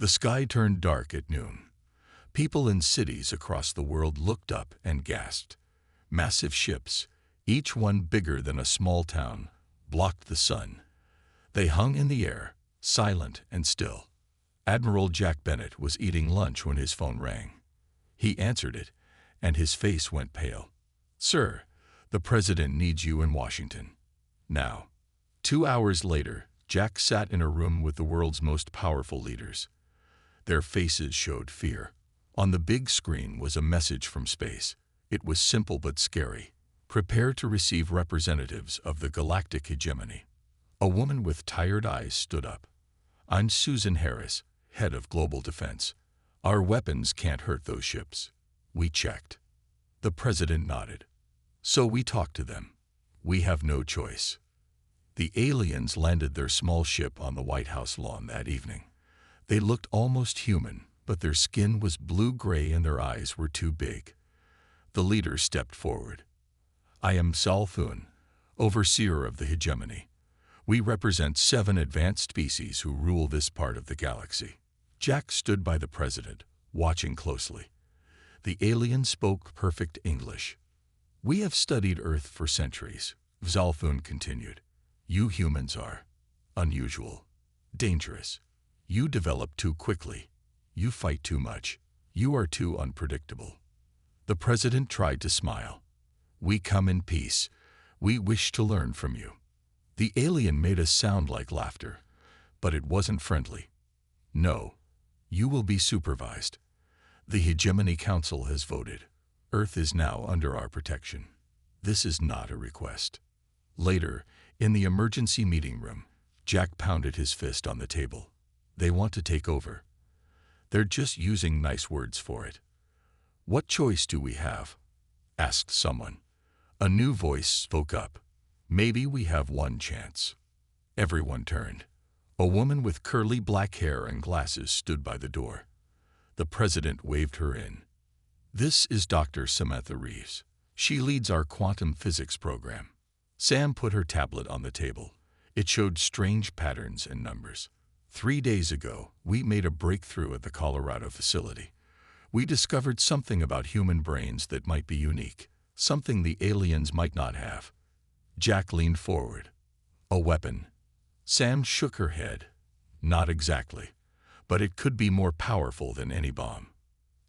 The sky turned dark at noon. People in cities across the world looked up and gasped. Massive ships, each one bigger than a small town, blocked the sun. They hung in the air, silent and still. Admiral Jack Bennett was eating lunch when his phone rang. He answered it, and his face went pale. "Sir, the President needs you in Washington. Now." 2 hours later, Jack sat in a room with the world's most powerful leaders. Their faces showed fear. On the big screen was a message from space. It was simple but scary. "Prepare to receive representatives of the galactic hegemony." A woman with tired eyes stood up. "I'm Susan Harris, head of global defense. Our weapons can't hurt those ships." "We checked." The president nodded. "So we talked to them. We have no choice." The aliens landed their small ship on the White House lawn that evening. They looked almost human, but their skin was blue-gray and their eyes were too big. The leader stepped forward. "I am Salthun, overseer of the hegemony. We represent 7 advanced species who rule this part of the galaxy." Jack stood by the president, watching closely. The alien spoke perfect English. "We have studied Earth for centuries," Zalthun continued. "You humans are unusual, dangerous. You develop too quickly. You fight too much. You are too unpredictable." The president tried to smile. "We come in peace. We wish to learn from you." The alien made a sound like laughter, but it wasn't friendly. "No. You will be supervised. The Hegemony Council has voted. Earth is now under our protection. This is not a request." Later, in the emergency meeting room, Jack pounded his fist on the table. "They want to take over. They're just using nice words for it." "What choice do we have?" asked someone. A new voice spoke up. "Maybe we have one chance." Everyone turned. A woman with curly black hair and glasses stood by the door. The president waved her in. "This is Dr. Samantha Reeves. She leads our quantum physics program." Sam put her tablet on the table. It showed strange patterns and numbers. 3 days ago, we made a breakthrough at the Colorado facility. We discovered something about human brains that might be unique, something the aliens might not have. Jack leaned forward. "A weapon?" Sam shook her head. "Not exactly, but it could be more powerful than any bomb."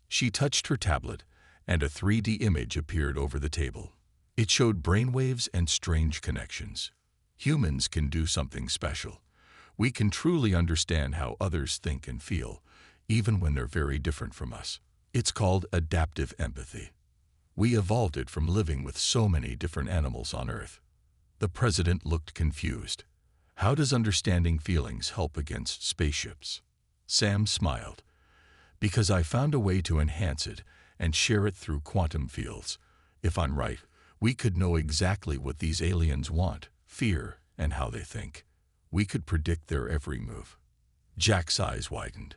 She touched her tablet, and a 3D image appeared over the table. It showed brainwaves and strange connections. Humans can do something special. We can truly understand how others think and feel, even when they're very different from us. It's called adaptive empathy. We evolved it from living with so many different animals on Earth. The president looked confused. "How does understanding feelings help against spaceships?" Sam smiled. "Because I found a way to enhance it and share it through quantum fields. If I'm right, we could know exactly what these aliens want, fear, and how they think. We could predict their every move." Jack's eyes widened.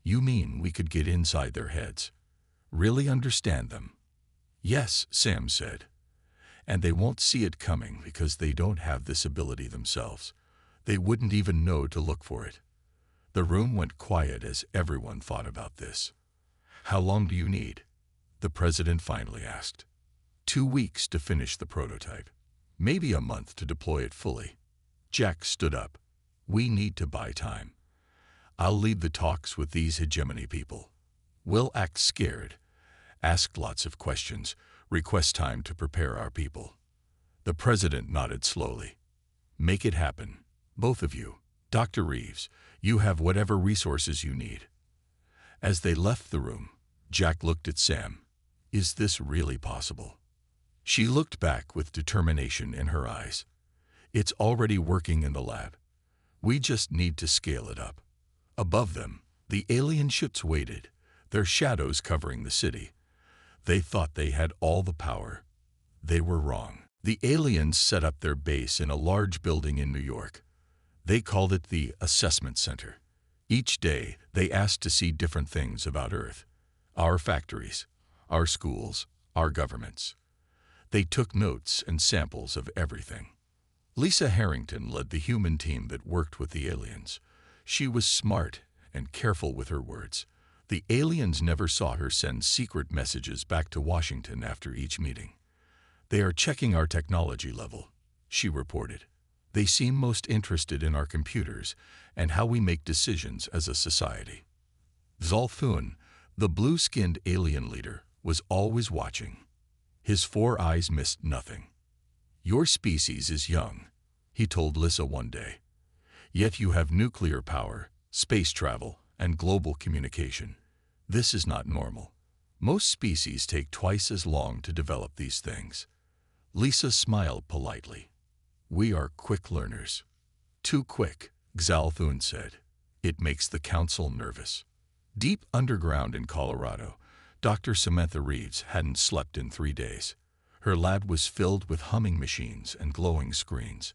"You mean we could get inside their heads? Really understand them?" "Yes," Sam said. "And they won't see it coming because they don't have this ability themselves. They wouldn't even know to look for it." The room went quiet as everyone thought about this. "How long do you need?" the president finally asked. 2 weeks to finish the prototype. Maybe a month to deploy it fully." Jack stood up. "We need to buy time. I'll lead the talks with these hegemony people. We'll act scared, ask lots of questions, request time to prepare our people." The president nodded slowly. "Make it happen, both of you. Dr. Reeves, you have whatever resources you need." As they left the room, Jack looked at Sam. "Is this really possible?" She looked back with determination in her eyes. "It's already working in the lab. We just need to scale it up." Above them, the alien ships waited, their shadows covering the city. They thought they had all the power. They were wrong. The aliens set up their base in a large building in New York. They called it the Assessment Center. Each day, they asked to see different things about Earth. Our factories, our schools, our governments. They took notes and samples of everything. Lisa Harrington led the human team that worked with the aliens. She was smart and careful with her words. The aliens never saw her send secret messages back to Washington after each meeting. "They are checking our technology level," she reported. "They seem most interested in our computers and how we make decisions as a society." Zolthun, the blue-skinned alien leader, was always watching. His 4 eyes missed nothing. "Your species is young," he told Lissa one day. "Yet you have nuclear power, space travel, and global communication. This is not normal. Most species take twice as long to develop these things." Lisa smiled politely. "We are quick learners." "Too quick," Zolthun said. "It makes the council nervous." Deep underground in Colorado, Dr. Samantha Reeves hadn't slept in 3 days. Her lab was filled with humming machines and glowing screens.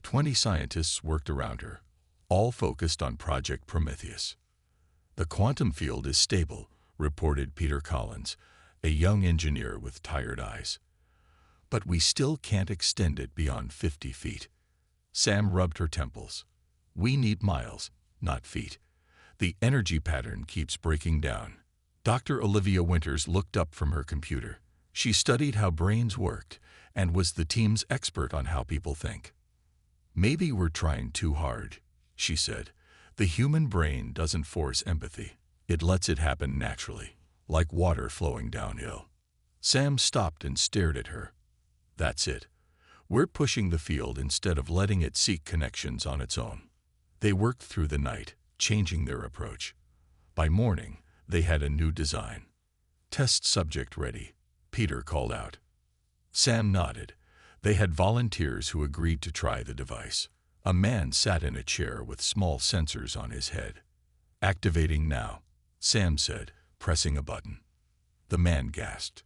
20 scientists worked around her, all focused on Project Prometheus. "The quantum field is stable," reported Peter Collins, a young engineer with tired eyes. "But we still can't extend it beyond 50 feet. Sam rubbed her temples. "We need miles, not feet. The energy pattern keeps breaking down." Dr. Olivia Winters looked up from her computer. She studied how brains worked and was the team's expert on how people think. "Maybe we're trying too hard," she said. "The human brain doesn't force empathy. It lets it happen naturally, like water flowing downhill." Sam stopped and stared at her. "That's it. We're pushing the field instead of letting it seek connections on its own." They worked through the night, changing their approach. By morning, they had a new design. "Test subject ready," Peter called out. Sam nodded. They had volunteers who agreed to try the device. A man sat in a chair with small sensors on his head. "Activating now," Sam said, pressing a button. The man gasped.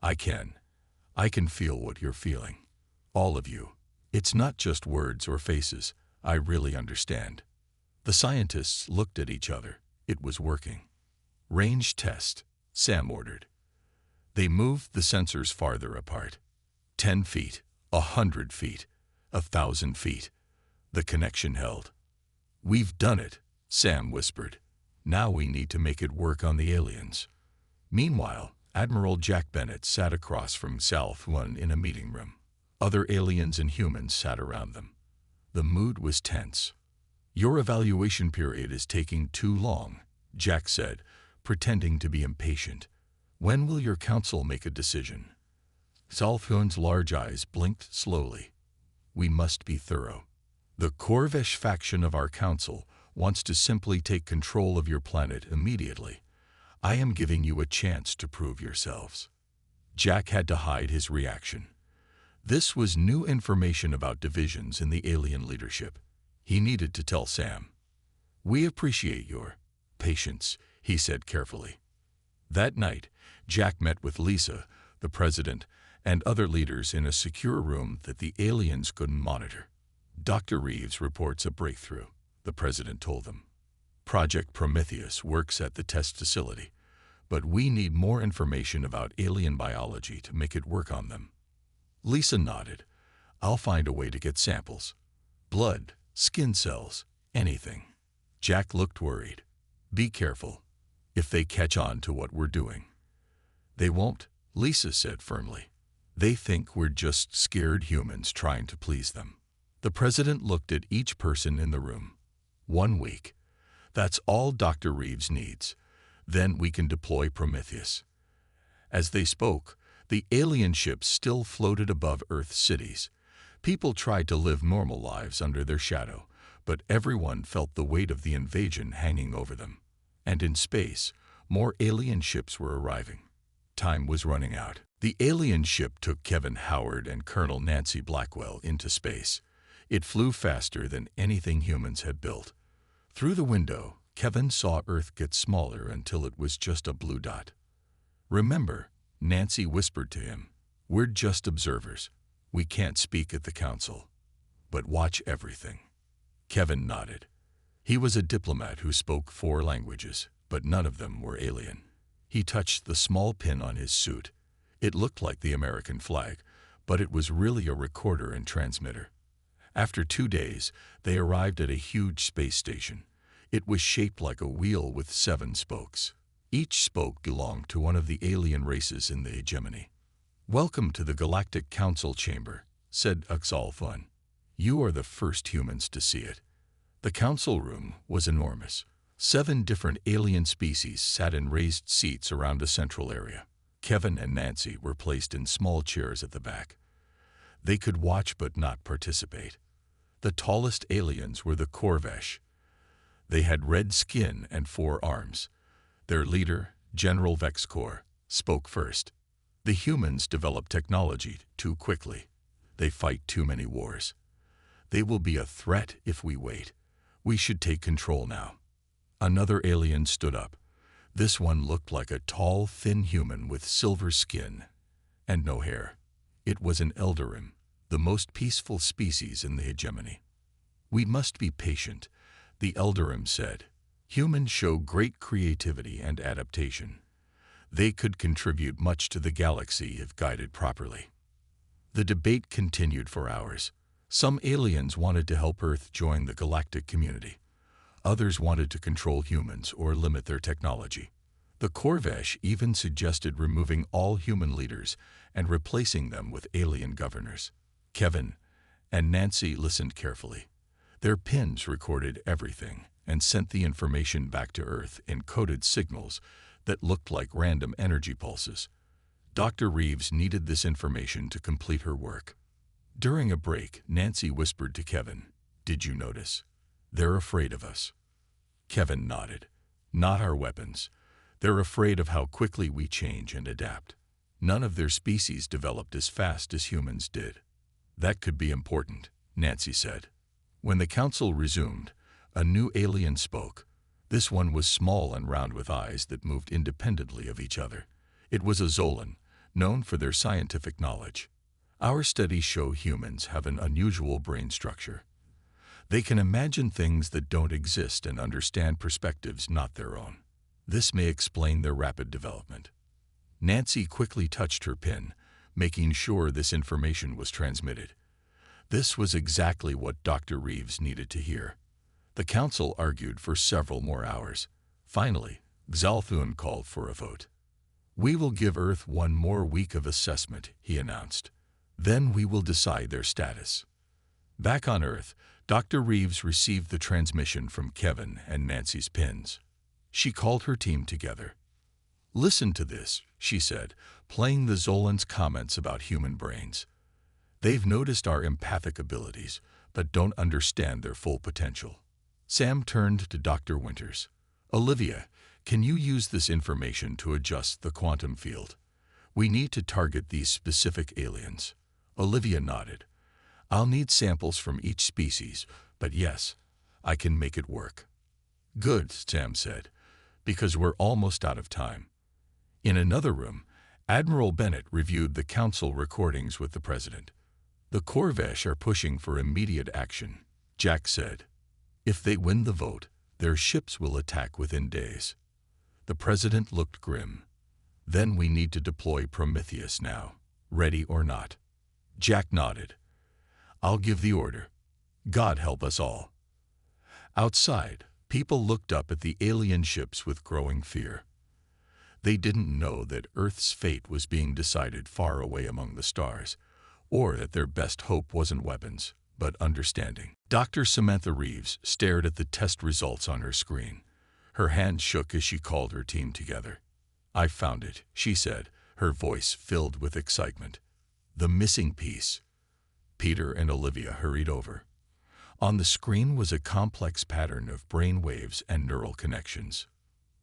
I can feel what you're feeling. All of you. It's not just words or faces. I really understand." The scientists looked at each other. It was working. "Range test," Sam ordered. They moved the sensors farther apart. 10 feet, 100 feet, 1,000 feet. The connection held. "We've done it," Sam whispered. "Now we need to make it work on the aliens." Meanwhile, Admiral Jack Bennett sat across from South One in a meeting room. Other aliens and humans sat around them. The mood was tense. "Your evaluation period is taking too long," Jack said, pretending to be impatient. "When will your council make a decision?" Zolthun's large eyes blinked slowly. "We must be thorough. The Korvesh faction of our council wants to simply take control of your planet immediately. I am giving you a chance to prove yourselves." Jack had to hide his reaction. This was new information about divisions in the alien leadership. He needed to tell Sam. "We appreciate your patience," he said carefully. That night, Jack met with Lisa, the president, and other leaders in a secure room that the aliens couldn't monitor. "Dr. Reeves reports a breakthrough," the president told them. "Project Prometheus works at the test facility, but we need more information about alien biology to make it work on them." Lisa nodded. "I'll find a way to get samples. Blood, skin cells, anything." Jack looked worried. "Be careful. If they catch on to what we're doing." "They won't," Lisa said firmly. "They think we're just scared humans trying to please them." The president looked at each person in the room. 1 week. That's all Dr. Reeves needs. Then we can deploy Prometheus." As they spoke, the alien ships still floated above Earth's cities. People tried to live normal lives under their shadow, but everyone felt the weight of the invasion hanging over them. And in space, more alien ships were arriving. Time was running out. The alien ship took Kevin Howard and Colonel Nancy Blackwell into space. It flew faster than anything humans had built. Through the window, Kevin saw Earth get smaller until it was just a blue dot. "Remember," Nancy whispered to him, "we're just observers. We can't speak at the council. But watch everything." Kevin nodded. He was a diplomat who spoke 4 languages, but none of them were alien. He touched the small pin on his suit. It looked like the American flag, but it was really a recorder and transmitter. After 2 days, they arrived at a huge space station. It was shaped like a wheel with 7 spokes. Each spoke belonged to one of the alien races in the hegemony. "Welcome to the Galactic Council Chamber," said Uxalfun. "You are the first humans to see it." The council room was enormous. 7 different alien species sat in raised seats around a central area. Kevin and Nancy were placed in small chairs at the back. They could watch but not participate. The tallest aliens were the Corvesh. They had red skin and 4 arms. Their leader, General Vexcor, spoke first. "The humans develop technology too quickly. They fight too many wars. They will be a threat if we wait. We should take control now." Another alien stood up. This one looked like a tall, thin human with silver skin and no hair. It was an Eldarim, the most peaceful species in the hegemony. "We must be patient," the Eldarim said. "Humans show great creativity and adaptation. They could contribute much to the galaxy if guided properly." The debate continued for hours. Some aliens wanted to help Earth join the galactic community. Others wanted to control humans or limit their technology. The Corvesh even suggested removing all human leaders and replacing them with alien governors. Kevin and Nancy listened carefully. Their pins recorded everything and sent the information back to Earth in coded signals that looked like random energy pulses. Dr. Reeves needed this information to complete her work. During a break, Nancy whispered to Kevin, "Did you notice? They're afraid of us." Kevin nodded. "Not our weapons. They're afraid of how quickly we change and adapt. None of their species developed as fast as humans did." "That could be important," Nancy said. When the council resumed, a new alien spoke. This one was small and round with eyes that moved independently of each other. It was a Zolan, known for their scientific knowledge. "Our studies show humans have an unusual brain structure. They can imagine things that don't exist and understand perspectives not their own. This may explain their rapid development." Nancy quickly touched her pin, making sure this information was transmitted. This was exactly what Dr. Reeves needed to hear. The council argued for several more hours. Finally, Xalthun called for a vote. "We will give Earth 1 more week of assessment," he announced. "Then we will decide their status." Back on Earth, Dr. Reeves received the transmission from Kevin and Nancy's pins. She called her team together. "Listen to this," she said, playing the Zolan's comments about human brains. "They've noticed our empathic abilities, but don't understand their full potential." Sam turned to Dr. Winters. "Olivia, can you use this information to adjust the quantum field? We need to target these specific aliens." Olivia nodded. "I'll need samples from each species, but yes, I can make it work." "Good," Sam said, "because we're almost out of time." In another room, Admiral Bennett reviewed the council recordings with the president. "The Corvesh are pushing for immediate action," Jack said. "If they win the vote, their ships will attack within days." The president looked grim. "Then we need to deploy Prometheus now, ready or not." Jack nodded. "I'll give the order. God help us all." Outside, people looked up at the alien ships with growing fear. They didn't know that Earth's fate was being decided far away among the stars, or that their best hope wasn't weapons, but understanding. Dr. Samantha Reeves stared at the test results on her screen. Her hand shook as she called her team together. "I found it," she said, her voice filled with excitement. "The missing piece." Peter and Olivia hurried over. On the screen was a complex pattern of brain waves and neural connections.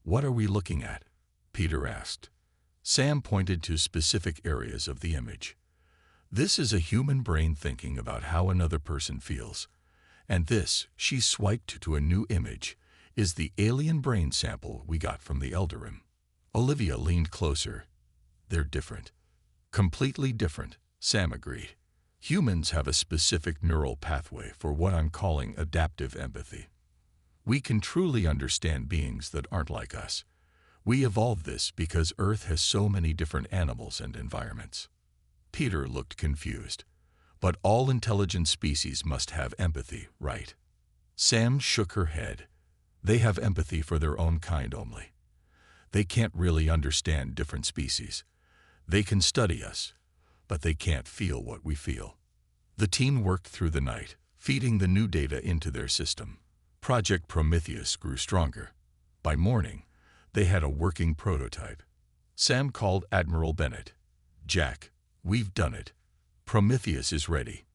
"What are we looking at?" Peter asked. Sam pointed to specific areas of the image. "This is a human brain thinking about how another person feels. And this," she swiped to a new image, "is the alien brain sample we got from the Eldarim." Olivia leaned closer. "They're different." "Completely different," Sam agreed. "Humans have a specific neural pathway for what I'm calling adaptive empathy. We can truly understand beings that aren't like us. We evolved this because Earth has so many different animals and environments." Peter looked confused. "But all intelligent species must have empathy, right?" Sam shook her head. They have empathy for their own kind only. They can't really understand different species. They can study us, but they can't feel what we feel. The team worked through the night, feeding the new data into their system. Project Prometheus grew stronger. By morning, they had a working prototype. Sam called Admiral Bennett. "Jack, we've done it. Prometheus is ready."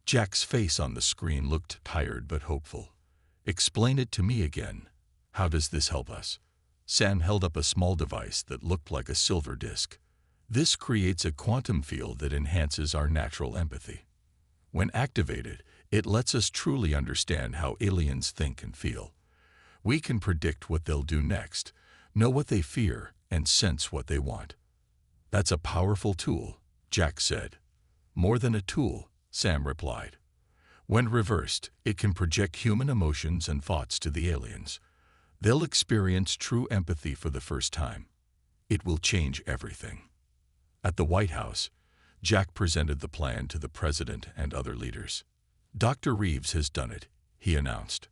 Jack's face on the screen looked tired but hopeful. "Explain it to me again. How does this help us?" Sam held up a small device that looked like a silver disc. "This creates a quantum field that enhances our natural empathy. When activated, it lets us truly understand how aliens think and feel. We can predict what they'll do next, know what they fear, and sense what they want." "That's a powerful tool," Jack said. "More than a tool," Sam replied. "When reversed, it can project human emotions and thoughts to the aliens. They'll experience true empathy for the first time. It will change everything." At the White House, Jack presented the plan to the president and other leaders. "Dr. Reeves has done it," he announced.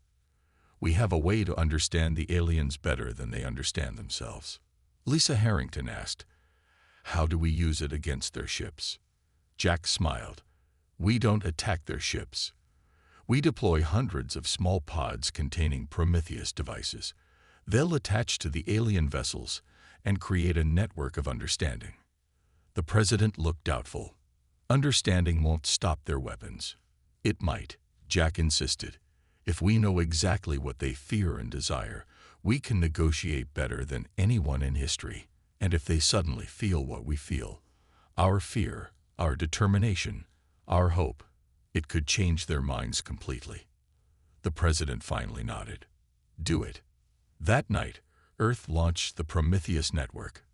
"We have a way to understand the aliens better than they understand themselves." Lisa Harrington asked, "How do we use it against their ships?" Jack smiled. "We don't attack their ships. We deploy hundreds of small pods containing Prometheus devices. They'll attach to the alien vessels and create a network of understanding." The president looked doubtful. "Understanding won't stop their weapons." "It might," Jack insisted. "If we know exactly what they fear and desire, we can negotiate better than anyone in history. And if they suddenly feel what we feel, our fear, our determination, our hope, it could change their minds completely." The president finally nodded. "Do it." That night, Earth launched the Prometheus network.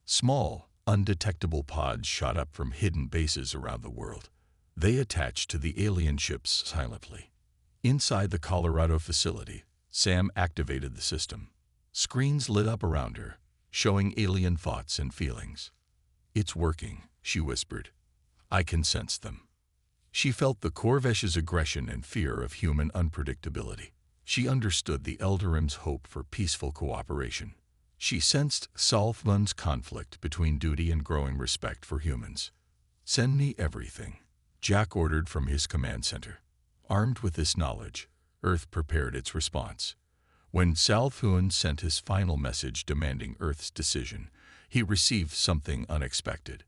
Small, undetectable pods shot up from hidden bases around the world. They attached to the alien ships silently. Inside the Colorado facility, Sam activated the system. Screens lit up around her, showing alien thoughts and feelings. "It's working," she whispered. "I can sense them." She felt the Corvesh's aggression and fear of human unpredictability. She understood the Eldarim's hope for peaceful cooperation. She sensed Salthmun's conflict between duty and growing respect for humans. "Send me everything," Jack ordered from his command center. Armed with this knowledge, Earth prepared its response. When Salthun sent his final message demanding Earth's decision, he received something unexpected.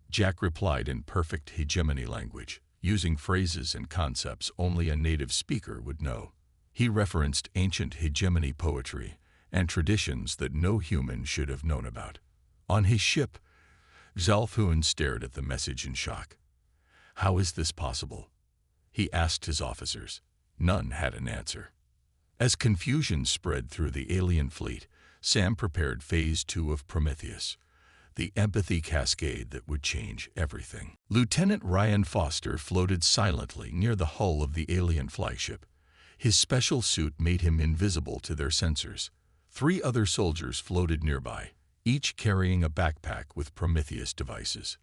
Jack replied in perfect hegemony language, using phrases and concepts only a native speaker would know. He referenced ancient hegemony poetry and traditions that no human should have known about. On his ship, Zalthun stared at the message in shock. "How is this possible?" he asked his officers. None had an answer. As confusion spread through the alien fleet, Sam prepared Phase 2 of Prometheus, the empathy cascade that would change everything. Lieutenant Ryan Foster floated silently near the hull of the alien flagship. His special suit made him invisible to their sensors. 3 other soldiers floated nearby, each carrying a backpack with Prometheus devices.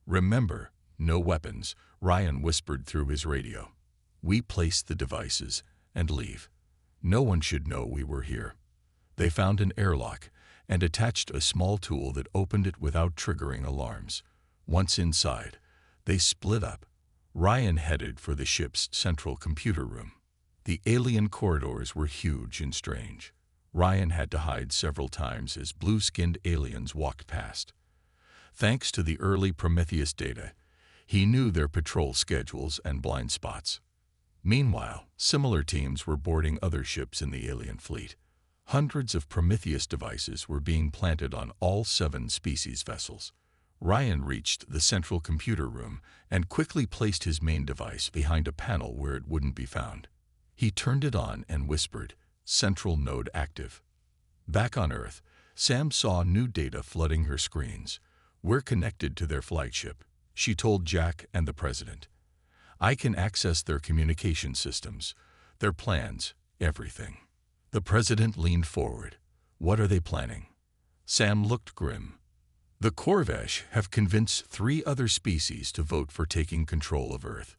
"Remember, no weapons," Ryan whispered through his radio. "We place the devices and leave. No one should know we were here." They found an airlock and attached a small tool that opened it without triggering alarms. Once inside, they split up. Ryan headed for the ship's central computer room. The alien corridors were huge and strange. Ryan had to hide several times as blue-skinned aliens walked past. Thanks to the early Prometheus data, he knew their patrol schedules and blind spots. Meanwhile, similar teams were boarding other ships in the alien fleet. Hundreds of Prometheus devices were being planted on all 7 species vessels. Ryan reached the central computer room and quickly placed his main device behind a panel where it wouldn't be found. He turned it on and whispered, "Central node active." Back on Earth, Sam saw new data flooding her screens. "We're connected to their flagship," she told Jack and the president. "I can access their communication systems, their plans, everything." The president leaned forward. "What are they planning?" Sam looked grim. "The Corvesh have convinced 3 other species to vote for taking control of Earth.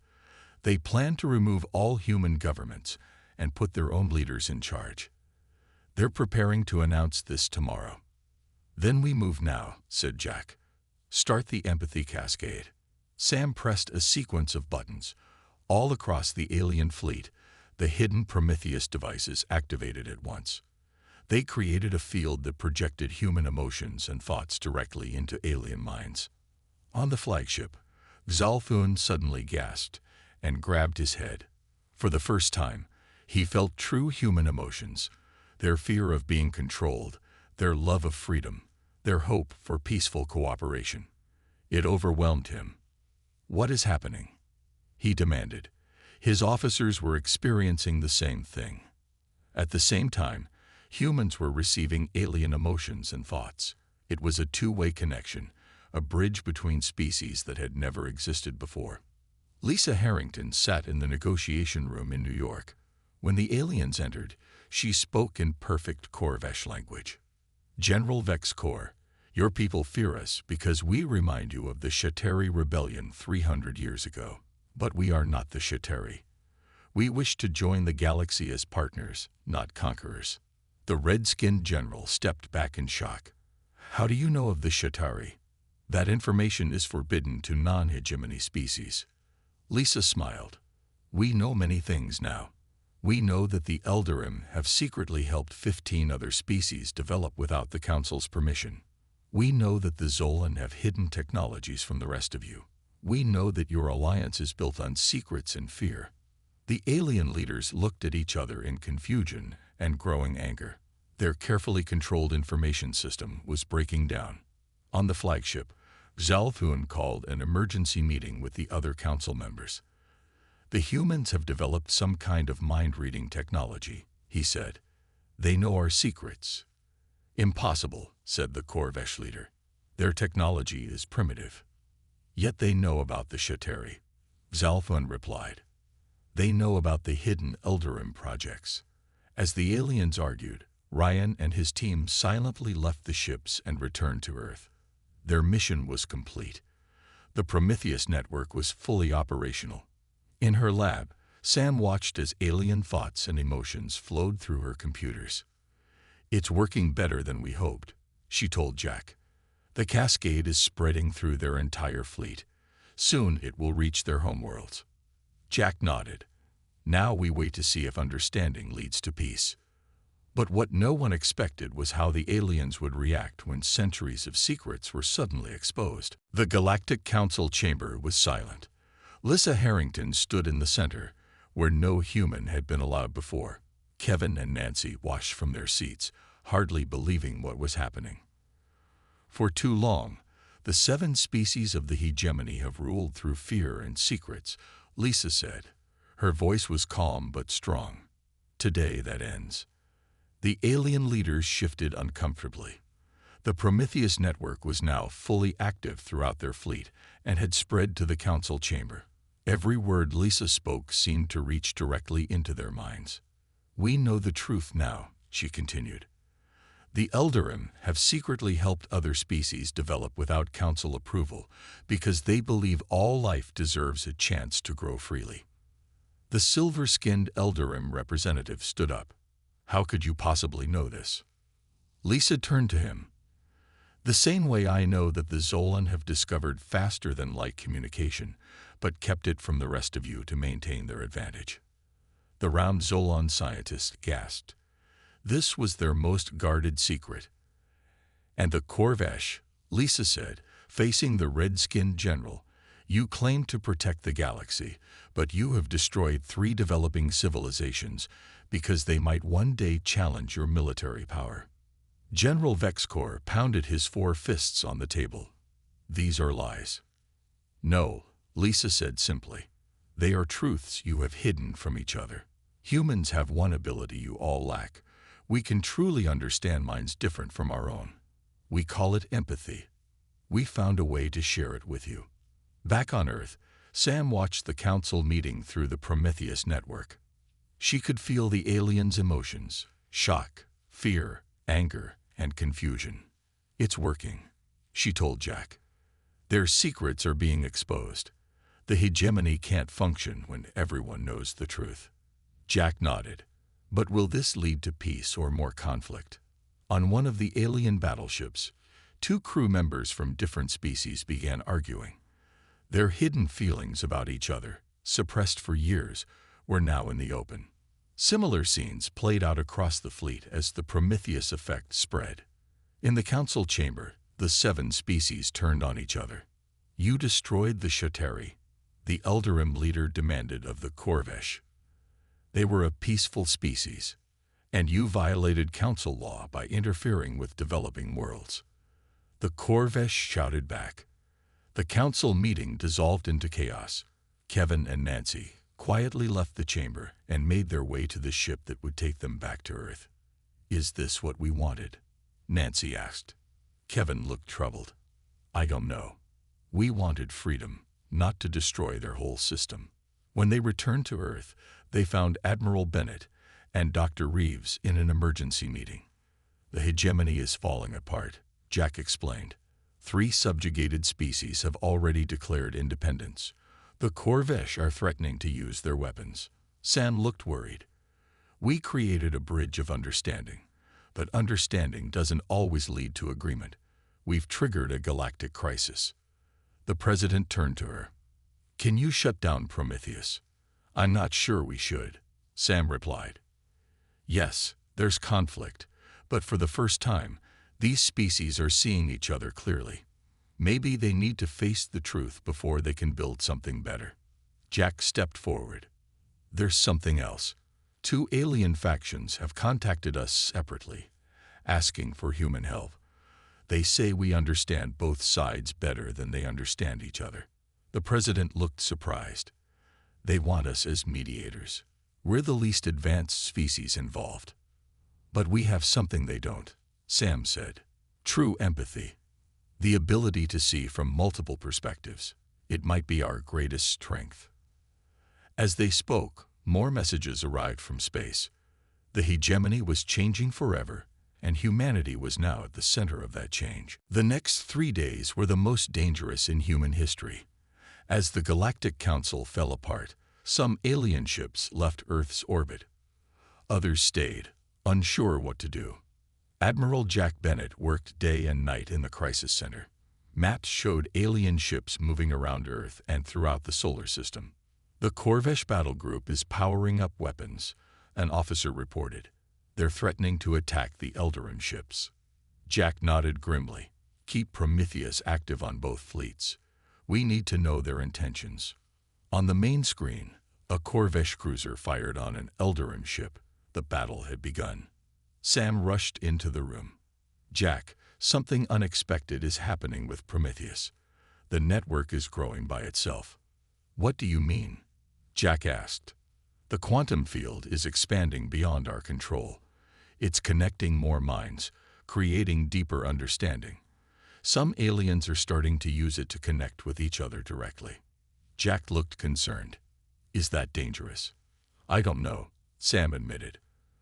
They plan to remove all human governments and put their own leaders in charge. They're preparing to announce this tomorrow. Then we move now, said Jack. Start the empathy cascade. Sam pressed a sequence of buttons. All across the alien fleet, the hidden Prometheus devices activated at once. They created a field that projected human emotions and thoughts directly into alien minds. On the flagship, Xalthun suddenly gasped and grabbed his head. For the first time, he felt true human emotions, their fear of being controlled, their love of freedom, their hope for peaceful cooperation. It overwhelmed him. What is happening? He demanded. His officers were experiencing the same thing. At the same time, humans were receiving alien emotions and thoughts. It was a two-way connection, a bridge between species that had never existed before. Lisa Harrington sat in the negotiation room in New York. When the aliens entered, she spoke in perfect Corvesh language. General Vex Corps, your people fear us because we remind you of the Shateri rebellion 300 years ago. But we are not the Shateri. We wish to join the galaxy as partners, not conquerors. The red-skinned general stepped back in shock. How do you know of the Shatari? That information is forbidden to non-hegemony species. Lisa smiled. We know many things now. We know that the Eldarim have secretly helped 15 other species develop without the Council's permission. We know that the Zolan have hidden technologies from the rest of you. We know that your alliance is built on secrets and fear. The alien leaders looked at each other in confusion and growing anger. Their carefully controlled information system was breaking down. On the flagship, Xalthun called an emergency meeting with the other council members. The humans have developed some kind of mind-reading technology, he said. They know our secrets. Impossible, said the Corvesh leader. Their technology is primitive. Yet they know about the Shateri. Xalthun replied. They know about the hidden Eldarim projects. As the aliens argued, Ryan and his team silently left the ships and returned to Earth. Their mission was complete. The Prometheus network was fully operational. In her lab, Sam watched as alien thoughts and emotions flowed through her computers. It's working better than we hoped, she told Jack. The cascade is spreading through their entire fleet. Soon it will reach their homeworlds. Jack nodded. Now we wait to see if understanding leads to peace. But what no one expected was how the aliens would react when centuries of secrets were suddenly exposed. The Galactic Council chamber was silent. Lisa Harrington stood in the center, where no human had been allowed before. Kevin and Nancy watched from their seats, hardly believing what was happening. For too long, the 7 species of the hegemony have ruled through fear and secrets, Lisa said. Her voice was calm but strong. Today that ends. The alien leaders shifted uncomfortably. The Prometheus network was now fully active throughout their fleet and had spread to the council chamber. Every word Lisa spoke seemed to reach directly into their minds. We know the truth now, she continued. The Eldarim have secretly helped other species develop without council approval because they believe all life deserves a chance to grow freely. The silver-skinned Eldarim representative stood up. How could you possibly know this? Lisa turned to him. The same way I know that the Zolan have discovered faster-than-light communication, but kept it from the rest of you to maintain their advantage. The round Zolan scientist gasped. This was their most guarded secret. And the Corvesh, Lisa said, facing the red-skinned general, you claim to protect the galaxy, but you have destroyed 3 developing civilizations because they might one day challenge your military power. General Vex Corps pounded his 4 fists on the table. These are lies. No, Lisa said simply. They are truths you have hidden from each other. Humans have one ability you all lack. We can truly understand minds different from our own. We call it empathy. We found a way to share it with you. Back on Earth, Sam watched the council meeting through the Prometheus network. She could feel the aliens' emotions, shock, fear, anger, and confusion. It's working, she told Jack. Their secrets are being exposed. The hegemony can't function when everyone knows the truth. Jack nodded. But will this lead to peace or more conflict? On one of the alien battleships, two crew members from different species began arguing. Their hidden feelings about each other, suppressed for years, were now in the open. Similar scenes played out across the fleet as the Prometheus effect spread. In the council chamber, the 7 species turned on each other. "You destroyed the Shateri," the Eldarim leader demanded of the Corvesh. "They were a peaceful species, and you violated council law by interfering with developing worlds." The Corvesh shouted back. The council meeting dissolved into chaos. Kevin and Nancy quietly left the chamber and made their way to the ship that would take them back to Earth. "Is this what we wanted?" Nancy asked. Kevin looked troubled. "I don't know. We wanted freedom, not to destroy their whole system." When they returned to Earth, they found Admiral Bennett and Dr. Reeves in an emergency meeting. "The hegemony is falling apart," Jack explained. 3 subjugated species have already declared independence. The Corvesh are threatening to use their weapons. Sam looked worried. "We created a bridge of understanding, but understanding doesn't always lead to agreement. We've triggered a galactic crisis." The president turned to her. "Can you shut down Prometheus?" "I'm not sure we should," Sam replied. "Yes, there's conflict, but for the first time, these species are seeing each other clearly. Maybe they need to face the truth before they can build something better." Jack stepped forward. "There's something else. 2 alien factions have contacted us separately, asking for human help. They say we understand both sides better than they understand each other." The president looked surprised. "They want us as mediators. We're the least advanced species involved." "But we have something they don't," Sam said. "True empathy. The ability to see from multiple perspectives. It might be our greatest strength." As they spoke, more messages arrived from space. The hegemony was changing forever, and humanity was now at the center of that change. The next 3 days were the most dangerous in human history. As the Galactic Council fell apart, some alien ships left Earth's orbit. Others stayed, unsure what to do. Admiral Jack Bennett worked day and night in the crisis center. Maps showed alien ships moving around Earth and throughout the solar system. "The Corvesh battle group is powering up weapons," an officer reported. "They're threatening to attack the Eldarim ships." Jack nodded grimly. "Keep Prometheus active on both fleets. We need to know their intentions." On the main screen, a Corvesh cruiser fired on an Eldarim ship. The battle had begun. Sam rushed into the room. "Jack, something unexpected is happening with Prometheus. The network is growing by itself." "What do you mean?" Jack asked. "The quantum field is expanding beyond our control. It's connecting more minds, creating deeper understanding. Some aliens are starting to use it to connect with each other directly." Jack looked concerned. "Is that dangerous?" "I don't know," Sam admitted.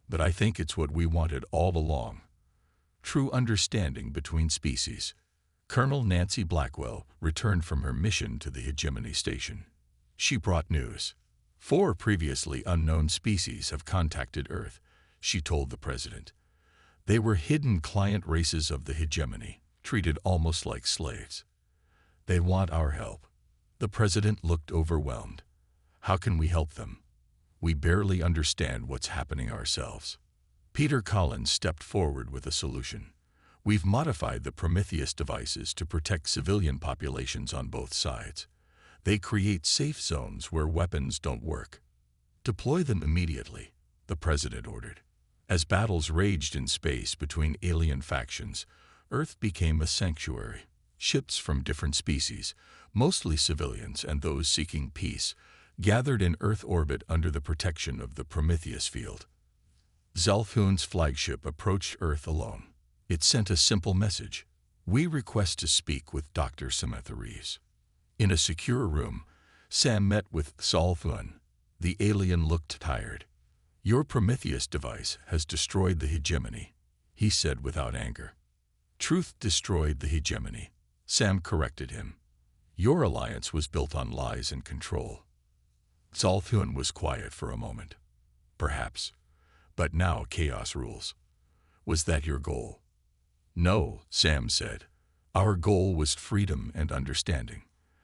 "But I think it's what we wanted all along. True understanding between species." Colonel Nancy Blackwell returned from her mission to the Hegemony Station. She brought news. 4 previously unknown species have contacted Earth, she told the president. They were hidden client races of the Hegemony, treated almost like slaves. "They want our help." The president looked overwhelmed. "How can we help them? We barely understand what's happening ourselves." Peter Collins stepped forward with a solution. "We've modified the Prometheus devices to protect civilian populations on both sides. They create safe zones where weapons don't work." "Deploy them immediately," the president ordered. As battles raged in space between alien factions, Earth became a sanctuary. Ships from different species, mostly civilians and those seeking peace, gathered in Earth orbit under the protection of the Prometheus field. Zalthun's flagship approached Earth alone. It sent a simple message: "We request to speak with Dr. Samantha Reeves." In a secure room, Sam met with Zalthun. The alien looked tired. "Your Prometheus device has destroyed the hegemony," he said without anger. "Truth destroyed the hegemony," Sam corrected him. "Your alliance was built on lies and control." Zalthun was quiet for a moment. "Perhaps. But now chaos rules. Was that your goal? No, Sam said. Our goal was freedom and understanding.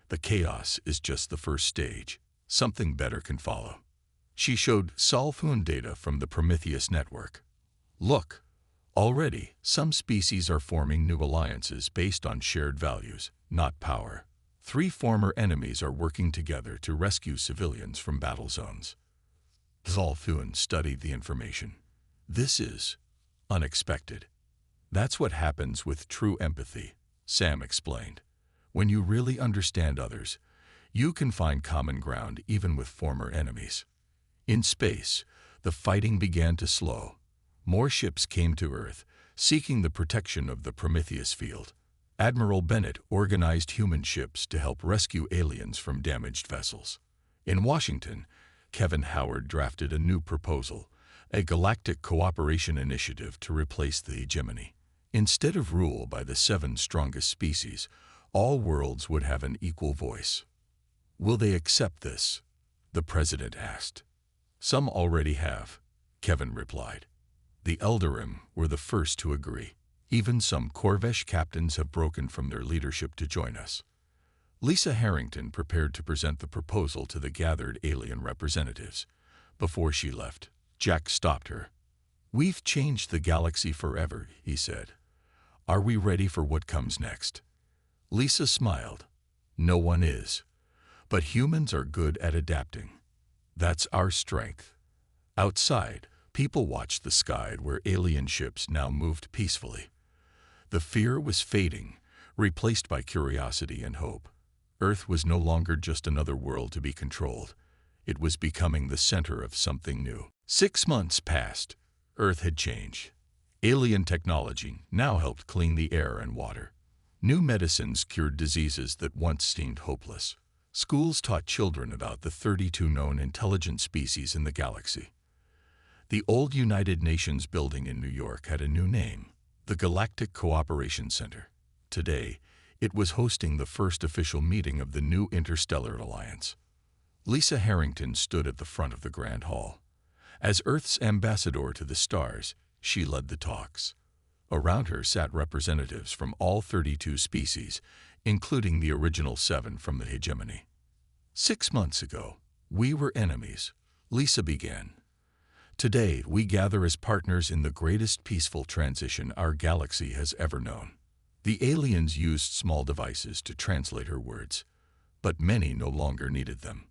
The chaos is just the first stage. Something better can follow. She showed Solfun data from the Prometheus network. Look, already some species are forming new alliances based on shared values, not power. 3 former enemies are working together to rescue civilians from battle zones. Zolfun studied the information. This is unexpected. That's what happens with true empathy, Sam explained. When you really understand others, you can find common ground even with former enemies. In space, the fighting began to slow. More ships came to Earth, seeking the protection of the Prometheus field. Admiral Bennett organized human ships to help rescue aliens from damaged vessels. In Washington, Kevin Howard drafted a new proposal, a galactic cooperation initiative to replace the hegemony. Instead of rule by the 7 strongest species, all worlds would have an equal voice. Will they accept this? The president asked. Some already have, Kevin replied. The Eldarim were the first to agree. Even some Corvesh captains have broken from their leadership to join us. Lisa Harrington prepared to present the proposal to the gathered alien representatives. Before she left, Jack stopped her. We've changed the galaxy forever, he said. Are we ready for what comes next? Lisa smiled. No one is. But humans are good at adapting. That's our strength. Outside, people watched the sky where alien ships now moved peacefully. The fear was fading, replaced by curiosity and hope. Earth was no longer just another world to be controlled. It was becoming the center of something new. 6 months passed. Earth had changed. Alien technology now helped clean the air and water. New medicines cured diseases that once seemed hopeless. Schools taught children about the 32 known intelligent species in the galaxy. The old United Nations building in New York had a new name, the Galactic Cooperation Center. Today, it was hosting the first official meeting of the new Interstellar Alliance. Lisa Harrington stood at the front of the Grand Hall. As Earth's ambassador to the stars, she led the talks. Around her sat representatives from all 32 species, including the original 7 from the hegemony. 6 months ago, we were enemies, Lisa began. Today, we gather as partners in the greatest peaceful transition our galaxy has ever known. The aliens used small devices to translate her words, but many no longer needed them.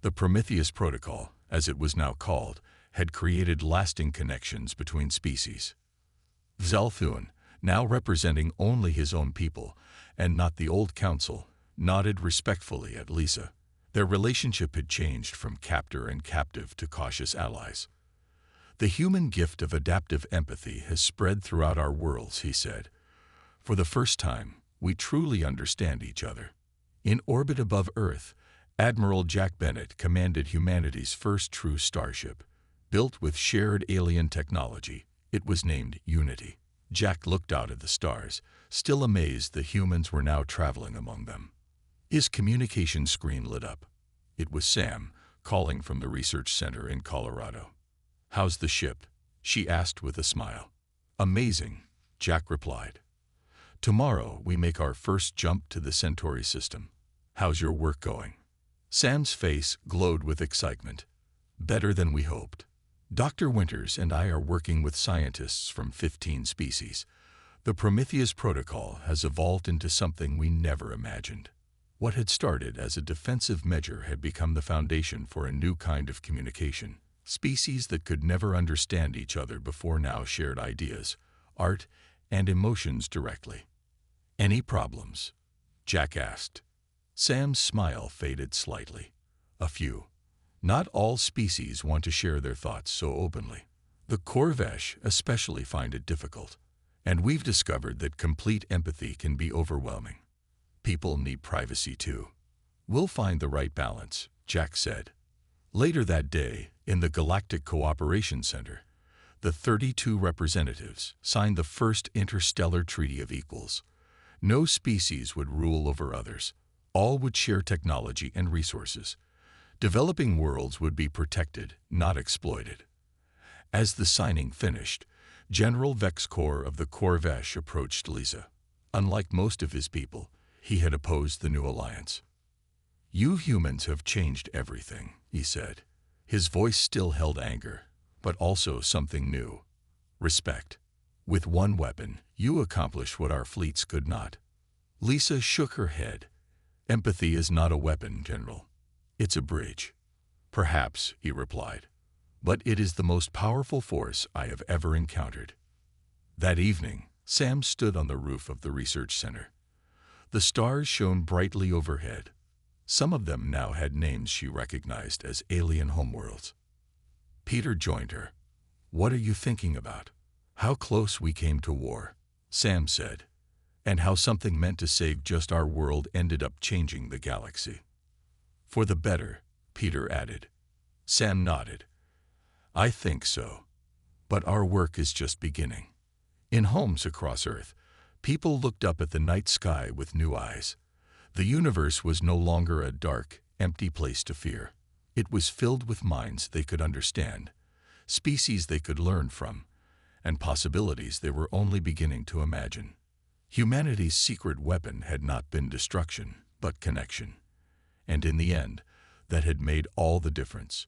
The Prometheus Protocol, as it was now called, had created lasting connections between species. Zalthun, now representing only his own people, and not the old council, nodded respectfully at Lisa. Their relationship had changed from captor and captive to cautious allies. The human gift of adaptive empathy has spread throughout our worlds, he said. For the first time, we truly understand each other. In orbit above Earth, Admiral Jack Bennett commanded humanity's first true starship. Built with shared alien technology, it was named Unity. Jack looked out at the stars, still amazed that humans were now traveling among them. His communication screen lit up. It was Sam, calling from the research center in Colorado. How's the ship? She asked with a smile. Amazing, Jack replied. Tomorrow we make our first jump to the Centauri system. How's your work going? Sam's face glowed with excitement. Better than we hoped. Dr. Winters and I are working with scientists from 15 species. The Prometheus Protocol has evolved into something we never imagined. What had started as a defensive measure had become the foundation for a new kind of communication. Species that could never understand each other before now shared ideas, art, and emotions directly. Any problems? Jack asked. Sam's smile faded slightly. A few. Not all species want to share their thoughts so openly. The Corvesh especially find it difficult. And we've discovered that complete empathy can be overwhelming. People need privacy too. We'll find the right balance, Jack said. Later that day, in the Galactic Cooperation Center, the 32 representatives signed the first interstellar treaty of equals. No species would rule over others. All would share technology and resources. Developing worlds would be protected, not exploited. As the signing finished, General Vexcor of the Corvesh approached Lisa. Unlike most of his people, he had opposed the new alliance. "You humans have changed everything," he said. His voice still held anger, but also something new: respect. "With one weapon, you accomplish what our fleets could not." Lisa shook her head. "Empathy is not a weapon, General. It's a bridge." "Perhaps," he replied, "but it is the most powerful force I have ever encountered." That evening, Sam stood on the roof of the research center. The stars shone brightly overhead. Some of them now had names she recognized as alien homeworlds. Peter joined her. "What are you thinking about?" "How close we came to war," Sam said, "and how something meant to save just our world ended up changing the galaxy." "For the better," Peter added. Sam nodded. "I think so. But our work is just beginning." In homes across Earth, people looked up at the night sky with new eyes. The universe was no longer a dark, empty place to fear. It was filled with minds they could understand, species they could learn from, and possibilities they were only beginning to imagine. Humanity's secret weapon had not been destruction, but connection. And in the end, that had made all the difference.